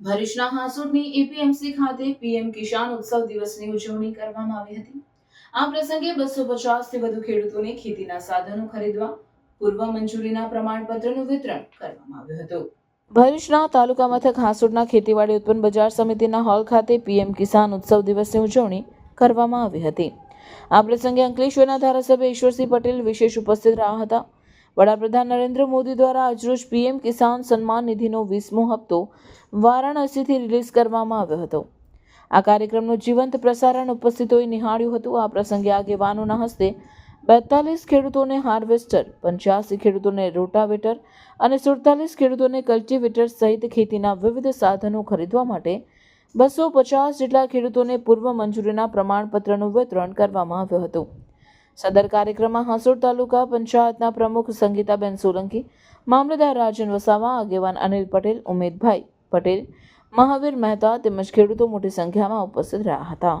ભરૂચના હાસોડની એપીએમસી ખાતે પીએમ કિસાન ઉત્સવ દિવસની ઉજવણી કરવામાં આવી હતી। આ પ્રસંગે 250 થી વધુ ખેડૂતોને ખેતીના સાધનો ખરીદવા પૂર્વ મંજૂરીના પ્રમાણપત્રનું વિતરણ કરવામાં આવ્યું હતું। ભરૂચના તાલુકા મથક હાસોડના ખેતીવાડી ઉત્પન્ન બજાર સમિતિના હોલ ખાતે પીએમ કિસાન ઉત્સવ દિવસની ઉજવણી કરવામાં આવી હતી। આ પ્રસંગે અંકલેશ્વરના ધારાસભ્ય ઈશ્વરસિંહ પટેલ વિશેષ ઉપસ્થિત રહ્યા હતા। વડાપ્રધાન નરેન્દ્ર મોદી દ્વારા આજરોજ પીએમ કિસાન સન્માન નિધિનો 20મો હપ્તો વારાણસીથી રિલીઝ કરવામાં આવ્યો હતો। આ કાર્યક્રમનું જીવંત પ્રસારણ ઉપસ્થિતોએ નિહાળ્યું હતું। આ પ્રસંગે આગેવાનોના હસ્તે 42 ખેડૂતોને હાર્વેસ્ટર, 85 ખેડૂતોને રોટાવેટર અને 47 ખેડૂતોને કલ્ટિવેટર સહિત ખેતીના વિવિધ સાધનો ખરીદવા માટે 250 જેટલા ખેડૂતોને પૂર્વ મંજૂરીના પ્રમાણપત્રનું વિતરણ કરવામાં આવ્યું હતું। સદર કાર્યક્રમમાં હાસોડ તાલુકા પંચાયતના પ્રમુખ સંગીતાબેન સોલંકી, મામલતદાર રાજન વસાવા, આગેવાન અનિલ પટેલ, ઉમેદભાઈ પટેલ, મહાવીર મહેતા તેમજ ખેડૂતો મોટી સંખ્યામાં ઉપસ્થિત રહ્યા હતા।